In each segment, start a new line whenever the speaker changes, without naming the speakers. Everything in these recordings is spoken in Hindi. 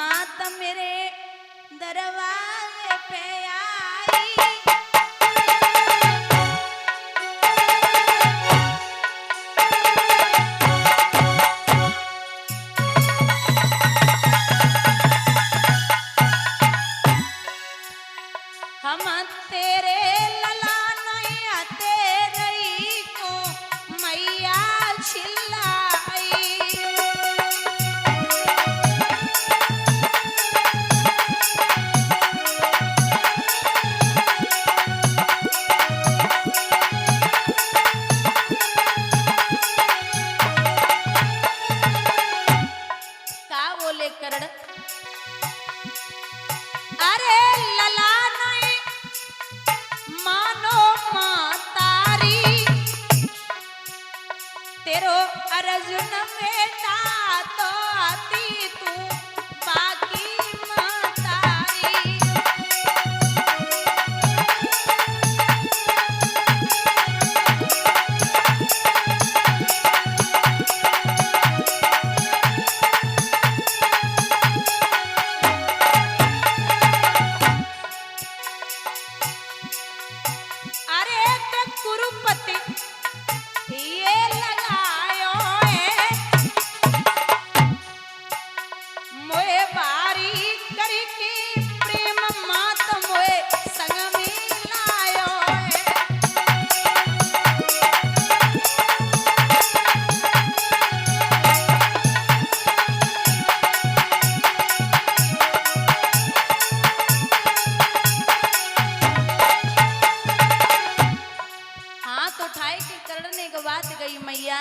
मात मेरे दरवाजे पे आई। हम तेरे ललानैया तेरे को मैया छिलाई। का बोले करण, अरे लला मानो मातारी तेरो अर्जुन बेटा तो आती तू बाकी मातारी। अरे ते कुरुपति ये लगायो है मोए बारी करके प्रेम मात मोए संग मिलायो है। हाथ उठाए के करण ने बात गई मैया,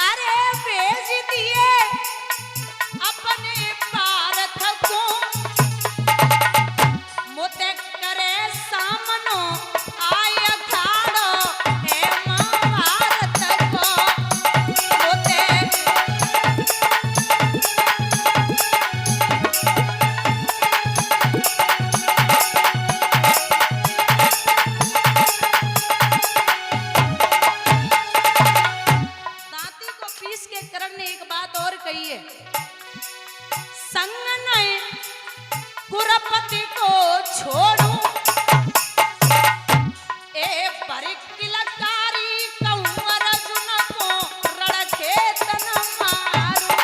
अरे भेज दिए अपने पारथ को मोते करे सामनो आय खाड़ो हे महाभारत को मोते। दांती को पीस के करण ने एक बात और कही है, संग नए कुरपति को छोड़ू ए परिकिलकारी कहूँ अर्जुन को रणखेत न मारू।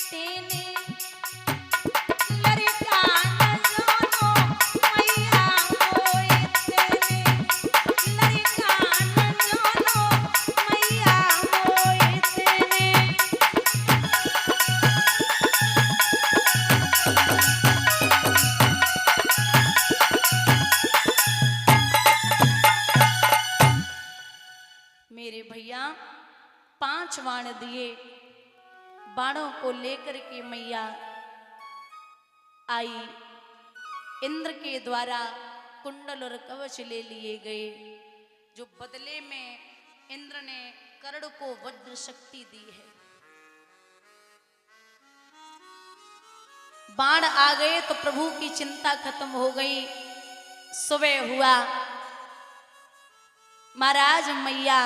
तेने लड़का न जानो मैया मोए, तेने लड़का न जानो मैया मोए तेने। मेरे भैया 5 बाण दिए, बाणों को लेकर के मैया आई। इंद्र के द्वारा कुंडल और कवच ले लिए गए, जो बदले में इंद्र ने कर्ण को वज्र शक्ति दी है। बाण आ गए तो प्रभु की चिंता खत्म हो गई। सुबह हुआ, महाराज मैया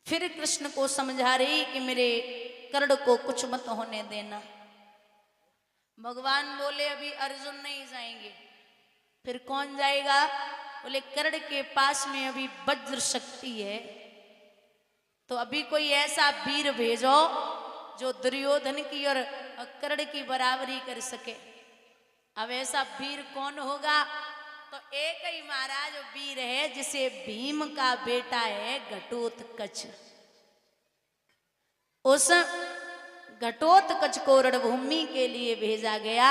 फिर कृष्ण को समझा रही कि मेरे कर्ण को कुछ मत होने देना। भगवान बोले अभी अर्जुन नहीं जाएंगे, फिर कौन जाएगा? बोले कर्ण के पास में अभी वज्र शक्ति है, तो अभी कोई ऐसा वीर भेजो जो दुर्योधन की और कर्ण की बराबरी कर सके। अब ऐसा वीर कौन होगा? तो एक ही महाराज वीर है जिसे भीम का बेटा है घटोत्कच। उस घटोत्कच को रणभूमि के लिए भेजा गया।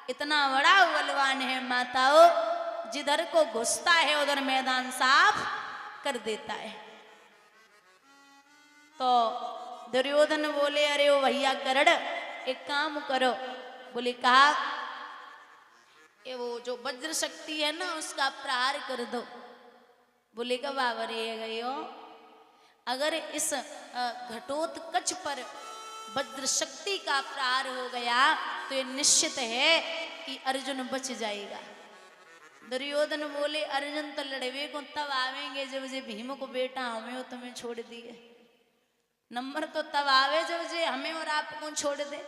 इतना बड़ा बलवान है माताओं, जिधर को घुसता है उधर मैदान साफ कर देता है। तो दुर्योधन बोले अरे ओ भैया कर्ण एक काम करो। बोले कहा ये वो जो वज्र शक्ति है ना उसका प्रहार कर दो। बोले का बाबा रे गयो। अगर इस घटोत्कच पर वज्र शक्ति का प्रहार हो गया तो ये निश्चित है कि अर्जुन बच जाएगा। दुर्योधन बोले अर्जुन तो लड़वे को तब आवेंगे जब जे भीम को बेटा हमें और तुम्हें छोड़ दिए। नंबर तो तब आवे जब जे हमें और आपको छोड़ दे।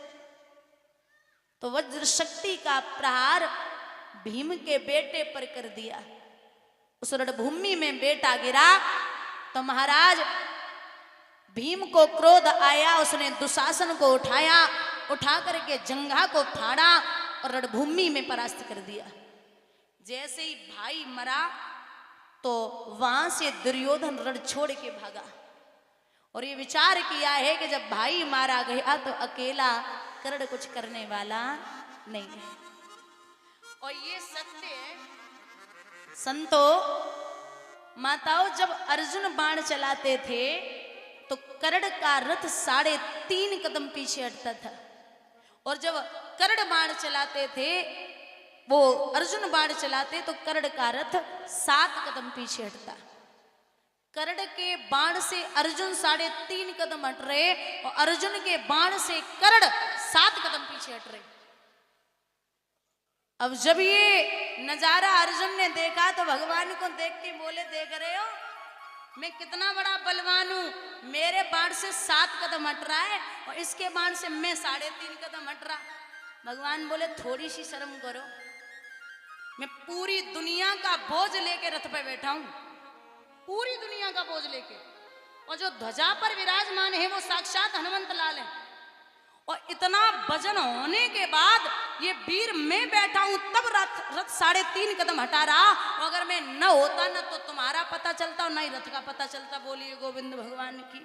तो वज्र शक्ति का प्रहार भीम के बेटे पर कर दिया। उस रणभूमि में बेटा गिरा तो महाराज भीम को क्रोध आया, उसने दुशासन को उठाया, उठा करके जंघा को फाड़ा और रणभूमि में परास्त कर दिया। जैसे ही भाई मरा तो वहां से दुर्योधन रण छोड़ के भागा और ये विचार किया है कि जब भाई मारा गया तो अकेला कर्ण कुछ करने वाला नहीं है। और ये सत्य है संतो माताओं, जब अर्जुन बाण चलाते थे तो कर्ण का रथ 3.5 कदम पीछे हटता था, और जब कर्ण बाण चलाते थे वो अर्जुन बाण चलाते तो कर्ण का रथ 7 कदम पीछे हटता। कर्ण के बाण से अर्जुन 3.5 कदम हट रहे और अर्जुन के बाण से कर्ण 7 कदम पीछे हट रहे। अब जब ये नजारा अर्जुन ने देखा तो भगवान को देख के बोले, देख रहे हो मैं कितना बड़ा बलवान हूं, मेरे बाण से 7 कदम हट रहा है और इसके बाण से मैं 3.5 कदम हट रहा। भगवान बोले थोड़ी सी शर्म करो, मैं पूरी दुनिया का बोझ लेके रथ पे बैठा हूं, पूरी दुनिया का बोझ लेके, और जो ध्वजा पर विराजमान है वो साक्षात हनुमंत लाल है। और इतना वजन होने के बाद ये वीर मैं बैठा हूं तब रथ 3.5 कदम हटा रहा, और अगर मैं न होता ना तो तुम्हारा पता चलता और ना ही रथ का पता चलता। बोलिए गोविंद भगवान की।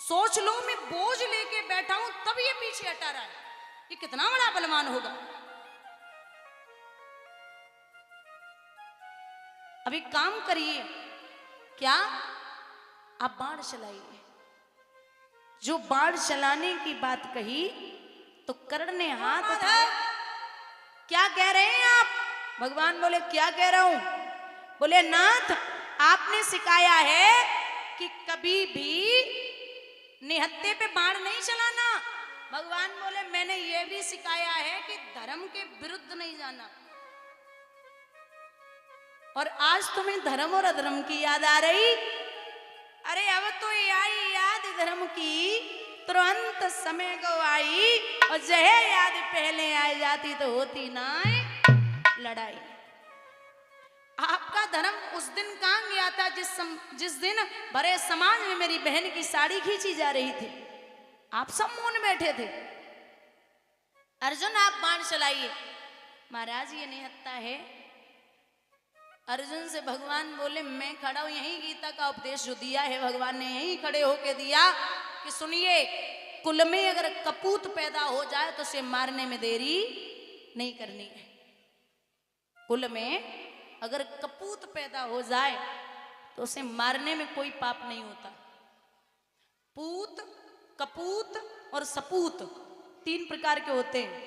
सोच लो मैं बोझ लेके बैठा हूं तब ये पीछे हटा रहा है, ये कितना बड़ा बलवान होगा। अभी काम करिए, क्या आप बाण चलाइए। जो बाण चलाने की बात कही तो कर्ण ने हाथ उठाया। क्या कह रहे हैं आप? भगवान बोले क्या कह रहा हूं? बोले नाथ आपने सिखाया है कि कभी भी निहत्थे पे बाण नहीं चलाना। भगवान बोले मैंने ये भी सिखाया है कि धर्म के विरुद्ध नहीं जाना। और आज तुम्हें धर्म और अधर्म की याद आ रही? अरे अब तो ये आई याद धर्म की, तुरंत समय को आई, और जहे याद पहले आ जाती तो होती ना लड़ाई। आपका धर्म उस दिन कहां गया था जिस दिन भरे समाज में मेरी बहन की साड़ी खींची जा रही थी, आप सब मौन बैठे थे। अर्जुन आप बाण चलाइए। महाराज ये निहत्था है। अर्जुन से भगवान बोले मैं खड़ा हूं, यही गीता का उपदेश जो दिया है भगवान ने यही खड़े होके दिया कि सुनिए, कुल में अगर कपूत पैदा हो जाए तो उसे मारने में देरी नहीं करनी है। कुल में अगर कपूत पैदा हो जाए तो उसे मारने में कोई पाप नहीं होता। पूत, कपूत और सपूत 3 प्रकार के होते हैं।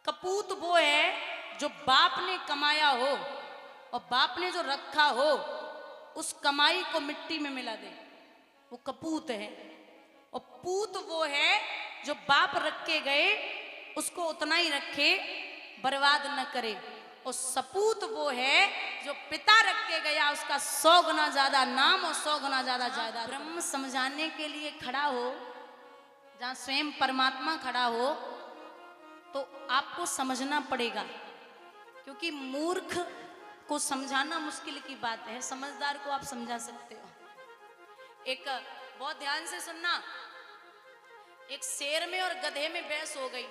कपूत वो है जो बाप ने कमाया हो और बाप ने जो रखा हो उस कमाई को मिट्टी में मिला दे, वो कपूत है। और पूत वो है जो बाप रख के गए उसको उतना ही रखे, बर्बाद न करे। और सपूत वो है जो पिता रख के गया उसका 100 गुना ज्यादा नाम और 100 गुना ज्यादा जायदाद। ब्रह्म समझाने के लिए खड़ा हो जहां स्वयं परमात्मा खड़ा हो तो आपको समझना पड़ेगा, क्योंकि मूर्ख को समझाना मुश्किल की बात है, समझदार को आप समझा सकते हो। एक बहुत ध्यान से सुनना, एक शेर में और गधे में बहस हो गई।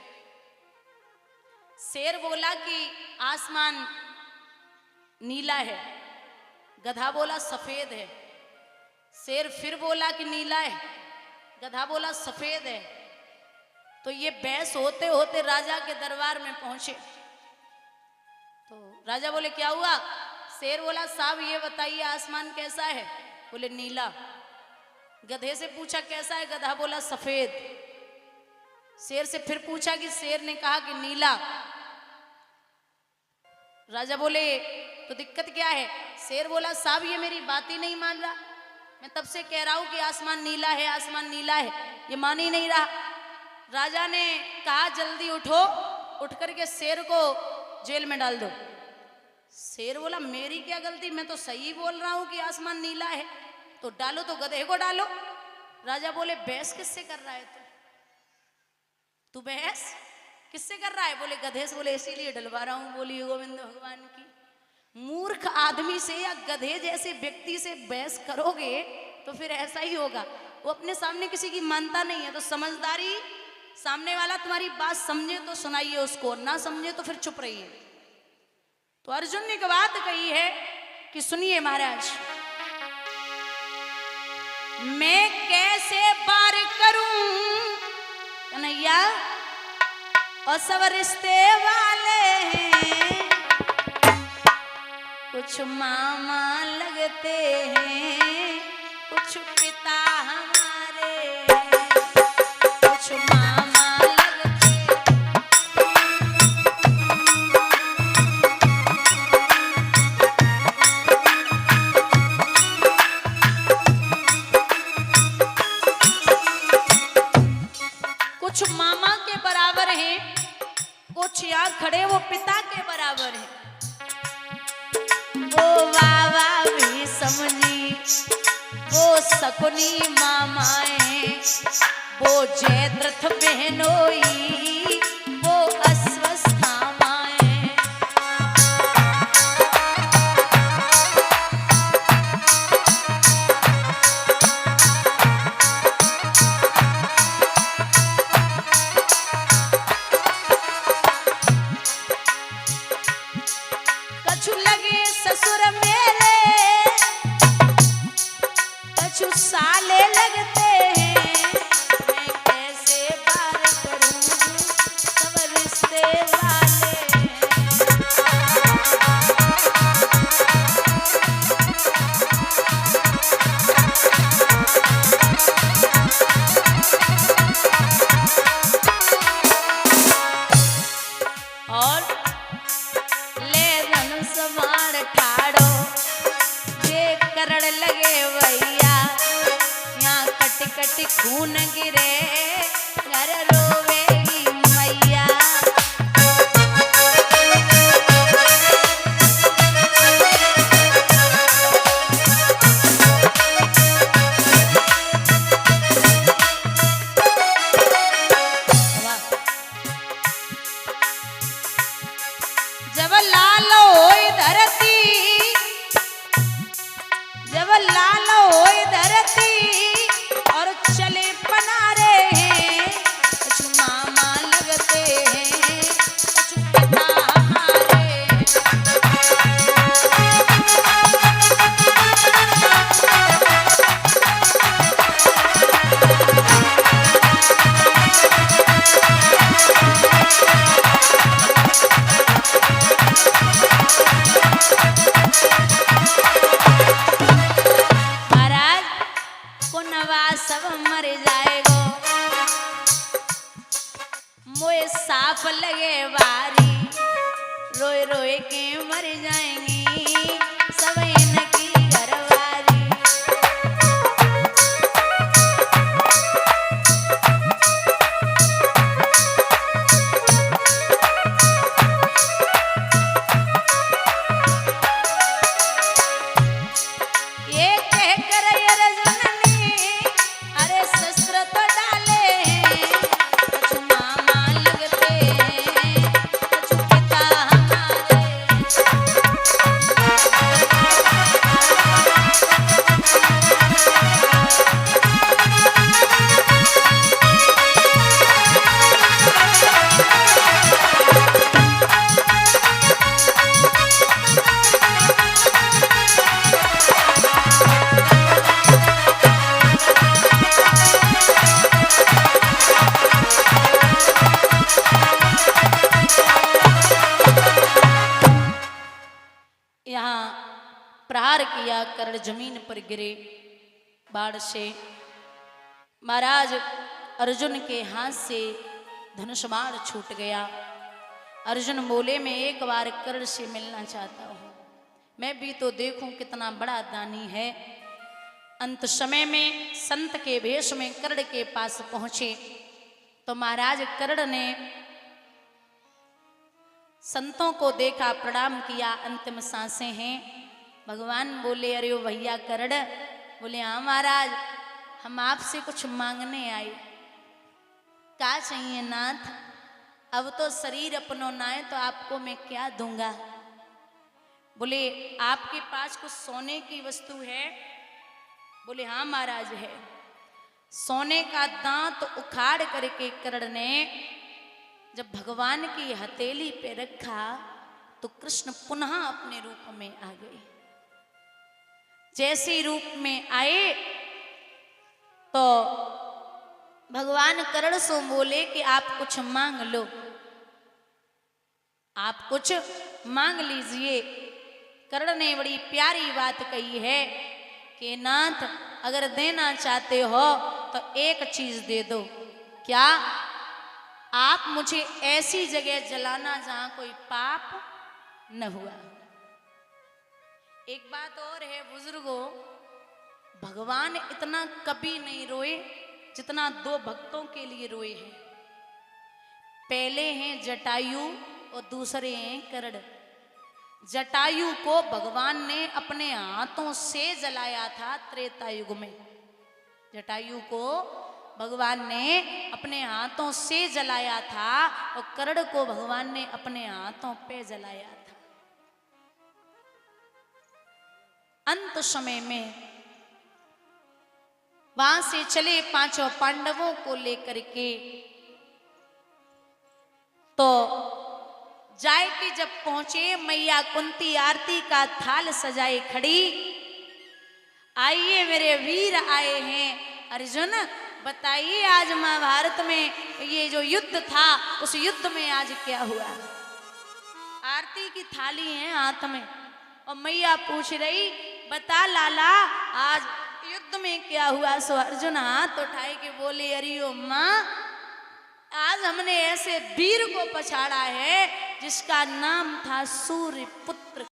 शेर बोला कि आसमान नीला है, गधा बोला सफेद है। शेर फिर बोला कि नीला है, गधा बोला सफेद है। तो ये बहस होते होते राजा के दरबार में पहुंचे। तो राजा बोले क्या हुआ? शेर बोला साहब ये बताइए आसमान कैसा है? बोले नीला। गधे से पूछा कैसा है? गधा बोला सफेद। शेर से फिर पूछा कि शेर ने कहा कि नीला। राजा बोले तो दिक्कत क्या है? शेर बोला साहब ये मेरी बात ही नहीं मान रहा, मैं तब से कह रहा हूं कि आसमान नीला है, आसमान नीला है, ये मान ही नहीं रहा। राजा ने कहा जल्दी उठो, उठ करके शेर को जेल में डाल दो। शेर बोला मेरी क्या गलती, मैं तो सही बोल रहा हूं कि आसमान नीला है, तो डालो तो गधे को डालो। राजा बोले बहस किससे कर रहा है तू बहस किससे कर रहा है? बोले गधे से। बोले इसीलिए डलवा रहा हूं। बोली गोविंद भगवान की। मूर्ख आदमी से या गधे जैसे व्यक्ति से बहस करोगे तो फिर ऐसा ही होगा। वो अपने सामने किसी की मानता नहीं है। तो समझदारी, सामने वाला तुम्हारी बात समझे तो सुनाइए उसको, ना समझे तो फिर चुप रहिए। तो अर्जुन ने एक बात कही है कि सुनिए महाराज, मैं कैसे पार करूं कन्हैया, और सब रिश्ते वाले हैं, कुछ मामा लगते हैं, कुछ पिता हमारे हैं, कुछ मामा लगते हैं। कुछ मामा के बराबर हैं, कुछ यहाँ खड़े वो पिता के बराबर हैं। वो वावा भी समझी, वो सकुनी मामाएं, वो जयद्रथ बहनोई, वो अस्वस्थामाएं। कछु लगे ससुर मेरे, कछु साले लगते हैं, मैं कैसे पार करूं सब रिश्ते वाले हैं। और ले धनुष बाण ठाड़ो, ये करण लगे भैया, यहाँ कट कट खून गिरे, घर रोवेगी मैया। जब लाल होई धरती, जब लाल होई धरती, और चले पनारे हैं, कुछ मामा लगते हैं, कुछ पिता हमारे हैं। महाराज को नवाज सब मर जाएगो, मोए साफ लगे बारी, रोए रोए के मर जाएंगी सब इनकी घरवारी। ये कहकर अर्जुन ने अरे शस्त्र तो डाले हैं, कुछ मामा लगते हैं, कुछ पिता हमारे यहाँ प्रहार किया, कर्ण जमीन पर गिरे बाण से। महाराज अर्जुन के हाथ से धनुष बाण छूट गया। अर्जुन बोले मैं एक बार कर्ण से मिलना चाहता हूँ, मैं भी तो देखूं कितना बड़ा दानी है। अंत समय में संत के वेश में कर्ण के पास पहुंचे तो महाराज कर्ण ने संतों को देखा, प्रणाम किया, अंतिम सांसें हैं। भगवान बोले, अरे ओ भैया कर्ण। बोले, हाँ महाराज, हम आपसे कुछ मांगने आए। क्या चाहिए नाथ? अब तो शरीर अपनो ना है तो आपको मैं क्या दूंगा? बोले, आपके पास कुछ सोने की वस्तु है? बोले, हाँ महाराज है। सोने का दांत उखाड़ करके कर्ण ने जब भगवान की हथेली पे रखा तो कृष्ण पुनः अपने रूप में आ गए। जैसे रूप में आए तो भगवान कर्ण से बोले कि आप कुछ मांग लो, आप कुछ मांग लीजिए। कर्ण ने बड़ी प्यारी बात कही है कि नाथ, अगर देना चाहते हो तो एक चीज दे दो। क्या? आप मुझे ऐसी जगह जलाना जहां कोई पाप न हुआ। एक बात और है बुजुर्गों, भगवान इतना कभी नहीं रोए जितना दो भक्तों के लिए रोए हैं। पहले हैं जटायु और दूसरे हैं कर्ण। जटायु को भगवान ने अपने हाथों से जलाया था त्रेता युग में। जटायु को भगवान ने अपने हाथों से जलाया था और कर्ण को भगवान ने अपने हाथों पे जलाया था। अंत समय में वहां से चले पांचों पांडवों को लेकर के, तो जाए कि जब पहुंचे मैया कुंती आरती का थाल सजाए खड़ी। आइए मेरे वीर आए हैं। अर्जुन, बताइए आज महाभारत में ये जो युद्ध था उस युद्ध में आज क्या हुआ? आरती की थाली है हाथ में और मैया पूछ रही, बता लाला आज युद्ध में क्या हुआ? सो अर्जुन हाथ उठाए के बोले, अरे ओ माँ, आज हमने ऐसे वीर को पछाड़ा है जिसका नाम था सूर्य पुत्र।